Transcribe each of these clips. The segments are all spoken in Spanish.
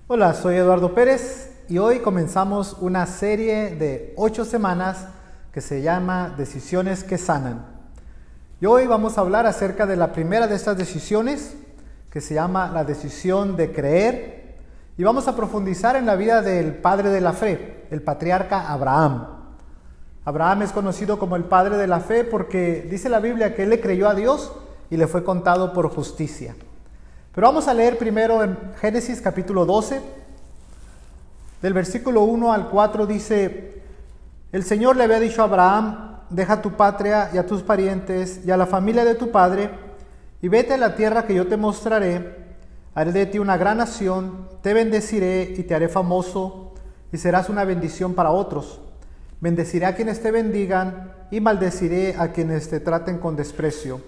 Hola, soy Eduardo Pérez y hoy comenzamos una serie de 8 semanas que se llama Decisiones que Sanan. Y hoy vamos a hablar acerca de la primera de estas decisiones, que se llama la decisión de creer, y vamos a profundizar en la vida del padre de la fe, el patriarca Abraham. Abraham es conocido como el padre de la fe porque dice la Biblia que él le creyó a Dios y le fue contado por justicia. Pero vamos a leer primero en Génesis capítulo 12, del versículo 1 al 4 dice: El Señor le había dicho a Abraham: deja tu patria y a tus parientes y a la familia de tu padre, y vete a la tierra que yo te mostraré. Haré de ti una gran nación, te bendeciré y te haré famoso, y serás una bendición para otros. Bendeciré a quienes te bendigan, y maldeciré a quienes te traten con desprecio.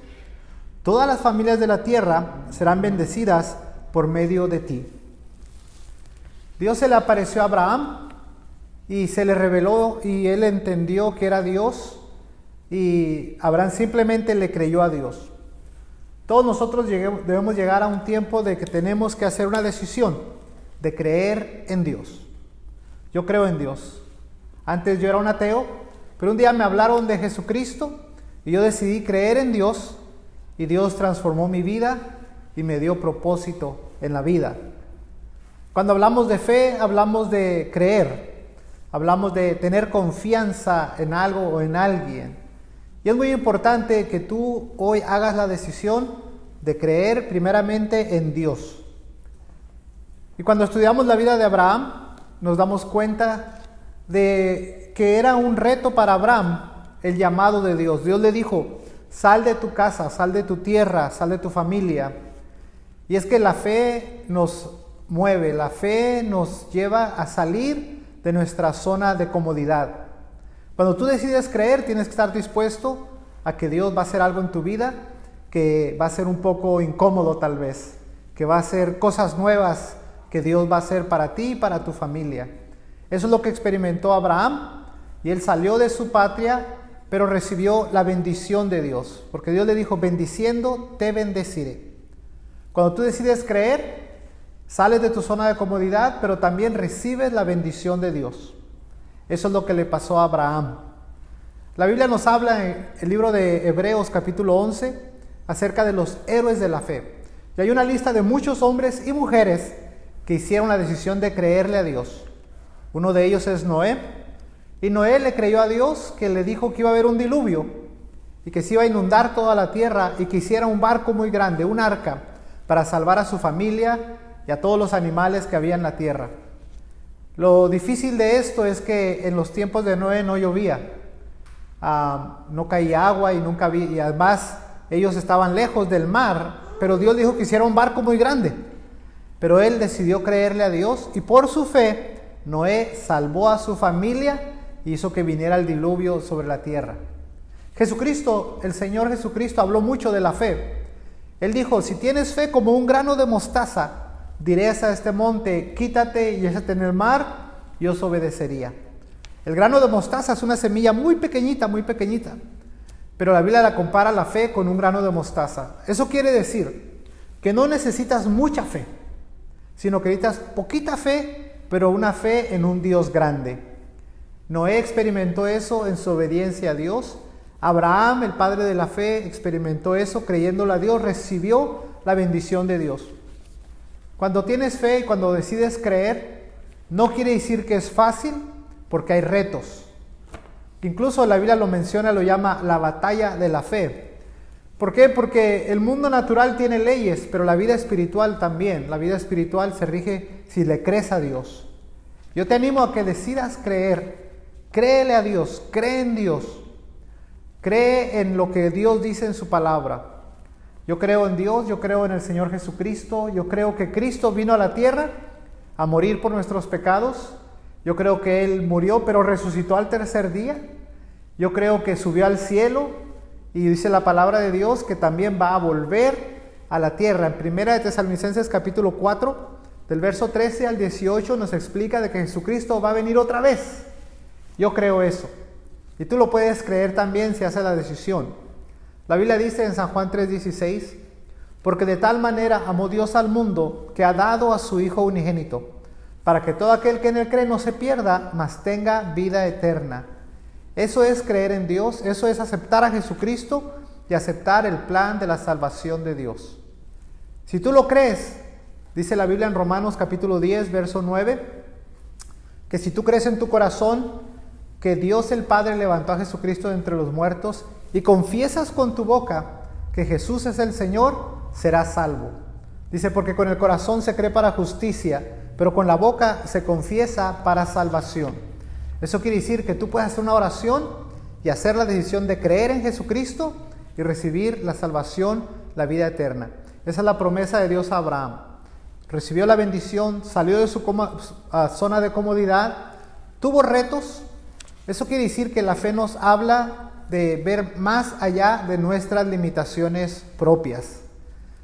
Todas las familias de la tierra serán bendecidas por medio de ti. Dios se le apareció a Abraham y se le reveló y él entendió que era Dios, y Abraham simplemente le creyó a Dios. Todos nosotros debemos llegar a un tiempo de que tenemos que hacer una decisión de creer en Dios. Yo creo en Dios. Antes yo era un ateo, pero un día me hablaron de Jesucristo y yo decidí creer en Dios. Y Dios transformó mi vida y me dio propósito en la vida. Cuando hablamos de fe, hablamos de creer. Hablamos de tener confianza en algo o en alguien. Y es muy importante que tú hoy hagas la decisión de creer primeramente en Dios. Y cuando estudiamos la vida de Abraham, nos damos cuenta de que era un reto para Abraham el llamado de Dios. Dios le dijo: sal de tu casa, sal de tu tierra, sal de tu familia. Y es que la fe nos mueve, la fe nos lleva a salir de nuestra zona de comodidad. Cuando tú decides creer, tienes que estar dispuesto a que Dios va a hacer algo en tu vida que va a ser un poco incómodo tal vez, que va a hacer cosas nuevas que Dios va a hacer para ti y para tu familia. Eso es lo que experimentó Abraham, y él salió de su patria, pero recibió la bendición de Dios, porque Dios le dijo: bendiciendo te bendeciré. Cuando tú decides creer, sales de tu zona de comodidad, pero también recibes la bendición de Dios. Eso es lo que le pasó a Abraham. La Biblia nos habla en el libro de Hebreos capítulo 11 acerca de los héroes de la fe. Y hay una lista de muchos hombres y mujeres que hicieron la decisión de creerle a Dios. Uno de ellos es Noé. Y Noé le creyó a Dios, que le dijo que iba a haber un diluvio y que se iba a inundar toda la tierra, y que hiciera un barco muy grande, un arca, para salvar a su familia y a todos los animales que había en la tierra. Lo difícil de esto es que en los tiempos de Noé no llovía, no caía agua y además ellos estaban lejos del mar, pero Dios dijo que hiciera un barco muy grande. Pero él decidió creerle a Dios, y por su fe Noé salvó a su familia y hizo que viniera el diluvio sobre la tierra. Jesucristo, el Señor Jesucristo, habló mucho de la fe. Él dijo: si tienes fe como un grano de mostaza, dirás a este monte: quítate y échate en el mar, y os obedecería. El grano de mostaza es una semilla muy pequeñita, pero la Biblia la compara la fe con un grano de mostaza. Eso quiere decir que no necesitas mucha fe, sino que necesitas poquita fe, pero una fe en un Dios grande. Noé experimentó eso en su obediencia a Dios. Abraham, el padre de la fe, experimentó eso creyéndole a Dios, recibió la bendición de Dios. Cuando tienes fe y cuando decides creer, no quiere decir que es fácil, porque hay retos. Incluso la Biblia lo menciona, lo llama la batalla de la fe. ¿Por qué? Porque el mundo natural tiene leyes, pero la vida espiritual también. La vida espiritual se rige si le crees a Dios. Yo te animo a que decidas creer. Créele a Dios, cree en Dios, cree en lo que Dios dice en su palabra. Yo creo en Dios, yo creo en el Señor Jesucristo, yo creo que Cristo vino a la tierra a morir por nuestros pecados. Yo creo que Él murió, pero resucitó al tercer día. Yo creo que subió al cielo, y dice la palabra de Dios que también va a volver a la tierra. En Primera de Tesalonicenses capítulo 4, del verso 13 al 18, nos explica de que Jesucristo va a venir otra vez. Yo creo eso. Y tú lo puedes creer también si haces la decisión. La Biblia dice en San Juan 3:16: Porque de tal manera amó Dios al mundo que ha dado a su Hijo unigénito, para que todo aquel que en él cree no se pierda, mas tenga vida eterna. Eso es creer en Dios, eso es aceptar a Jesucristo y aceptar el plan de la salvación de Dios. Si tú lo crees, dice la Biblia en Romanos capítulo 10, verso 9, que si tú crees en tu corazón que Dios el Padre levantó a Jesucristo de entre los muertos y confiesas con tu boca que Jesús es el Señor, serás salvo. Dice, porque con el corazón se cree para justicia, pero con la boca se confiesa para salvación. Eso quiere decir que tú puedes hacer una oración y hacer la decisión de creer en Jesucristo y recibir la salvación, la vida eterna. Esa es la promesa de Dios a Abraham. Recibió la bendición, salió de su zona de comodidad, tuvo retos. Eso quiere decir que la fe nos habla de ver más allá de nuestras limitaciones propias.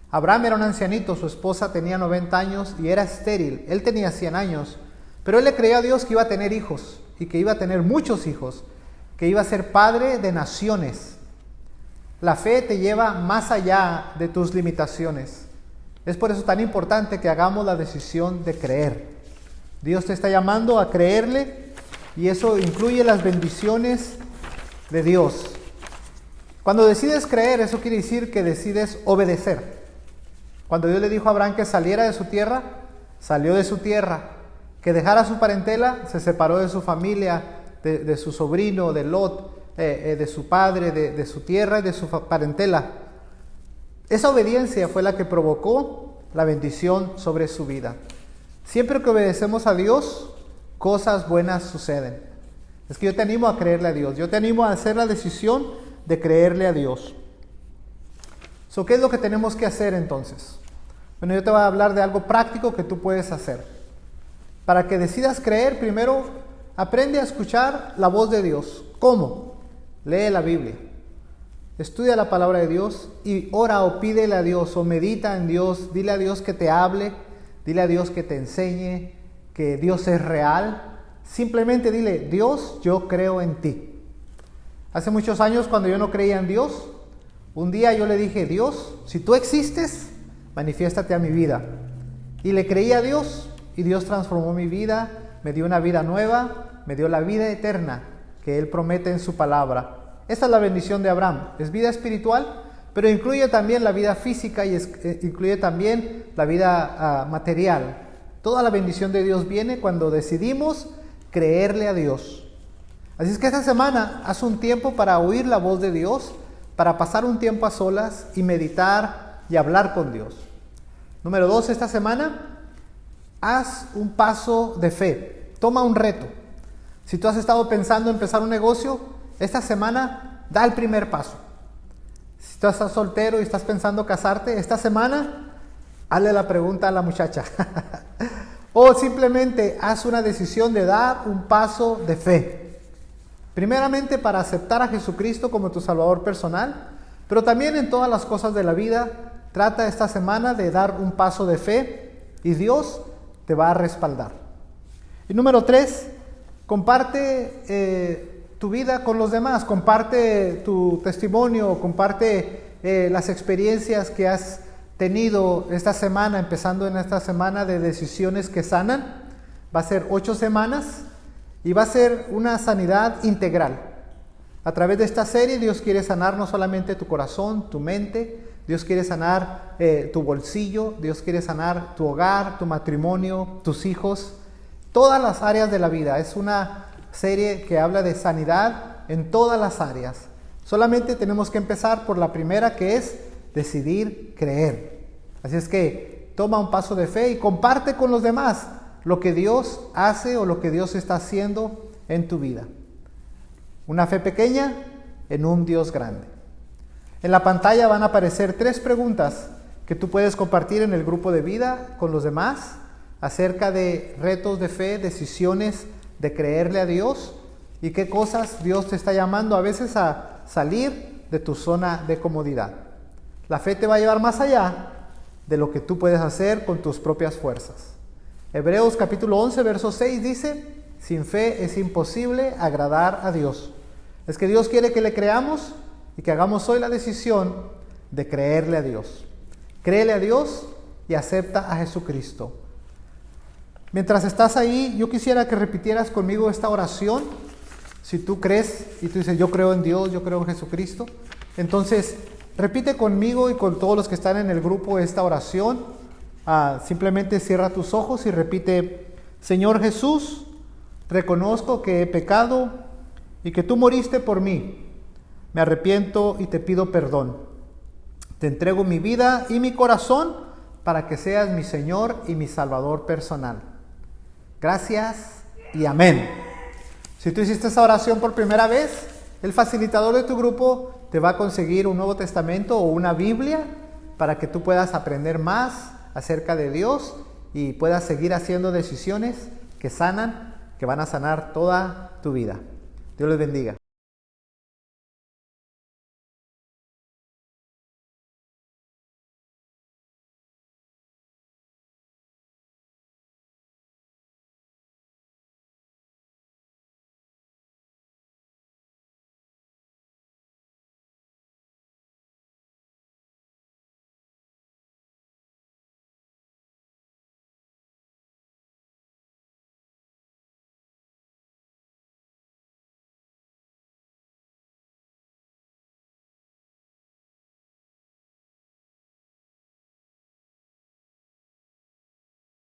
Abraham era un ancianito, su esposa tenía 90 años y era estéril. Él tenía 100 años, pero él le creyó a Dios que iba a tener hijos y que iba a tener muchos hijos, que iba a ser padre de naciones. La fe te lleva más allá de tus limitaciones. Es por eso tan importante que hagamos la decisión de creer. Dios te está llamando a creerle y eso incluye las bendiciones de Dios. Cuando decides creer, eso quiere decir que decides obedecer. Cuando Dios le dijo a Abraham que saliera de su tierra, salió de su tierra. Que dejara su parentela, se separó de su familia, de su sobrino, de Lot, de su padre, de su tierra y de su parentela. Esa obediencia fue la que provocó la bendición sobre su vida. Siempre que obedecemos a Dios, cosas buenas suceden. Es que yo te animo a creerle a Dios. Yo te animo a hacer la decisión de creerle a Dios. ¿Qué es lo que tenemos que hacer entonces? Bueno, yo te voy a hablar de algo práctico que tú puedes hacer. Para que decidas creer, primero aprende a escuchar la voz de Dios. ¿Cómo? Lee la Biblia. Estudia la palabra de Dios y ora o pídele a Dios o medita en Dios. Dile a Dios que te hable, dile a Dios que te enseñe, que Dios es real. Simplemente dile, Dios, yo creo en ti. Hace muchos años cuando yo no creía en Dios, un día yo le dije, Dios, si tú existes, manifiéstate a mi vida. Y le creí a Dios y Dios transformó mi vida, me dio una vida nueva, me dio la vida eterna que Él promete en su palabra. Esa es la bendición de Abraham. Es vida espiritual, pero incluye también la vida física y incluye también la vida material. Toda la bendición de Dios viene cuando decidimos creerle a Dios. Así es que esta semana haz un tiempo para oír la voz de Dios, para pasar un tiempo a solas y meditar y hablar con Dios. Número 2, esta semana, haz un paso de fe. Toma un reto. Si tú has estado pensando en empezar un negocio, esta semana da el primer paso. Si tú estás soltero y estás pensando casarte, esta semana hazle la pregunta a la muchacha. O simplemente haz una decisión de dar un paso de fe. Primeramente para aceptar a Jesucristo como tu Salvador personal, pero también en todas las cosas de la vida, trata esta semana de dar un paso de fe y Dios te va a respaldar. Y número 3, comparte tu vida con los demás, comparte tu testimonio, comparte las experiencias que has tenido esta semana, empezando en esta semana de decisiones que sanan. Va a ser 8 semanas. Y va a ser una sanidad integral. A través de esta serie Dios quiere sanar no solamente tu corazón, tu mente, Dios quiere sanar tu bolsillo, Dios quiere sanar tu hogar, tu matrimonio, tus hijos, todas las áreas de la vida. Es una serie que habla de sanidad en todas las áreas. Solamente tenemos que empezar por la primera, que es decidir creer. Así es que toma un paso de fe y comparte con los demás lo que Dios hace o lo que Dios está haciendo en tu vida. Una fe pequeña en un Dios grande. En la pantalla van a aparecer 3 preguntas que tú puedes compartir en el grupo de vida con los demás acerca de retos de fe, decisiones de creerle a Dios y qué cosas Dios te está llamando a veces a salir de tu zona de comodidad. La fe te va a llevar más allá de lo que tú puedes hacer con tus propias fuerzas. Hebreos capítulo 11, verso 6 dice, sin fe es imposible agradar a Dios. Es que Dios quiere que le creamos y que hagamos hoy la decisión de creerle a Dios. Créele a Dios y acepta a Jesucristo. Mientras estás ahí, yo quisiera que repitieras conmigo esta oración. Si tú crees y tú dices, yo creo en Dios, yo creo en Jesucristo, entonces repite conmigo y con todos los que están en el grupo esta oración. Simplemente cierra tus ojos y repite: Señor Jesús, reconozco que he pecado y que tú moriste por mí. Me arrepiento y te pido perdón. Te entrego mi vida y mi corazón para que seas mi Señor y mi Salvador personal. Gracias y amén. Si tú hiciste esa oración por primera vez, el facilitador de tu grupo te va a conseguir un Nuevo Testamento o una Biblia para que tú puedas aprender más acerca de Dios y puedas seguir haciendo decisiones que sanan, que van a sanar toda tu vida. Dios les bendiga.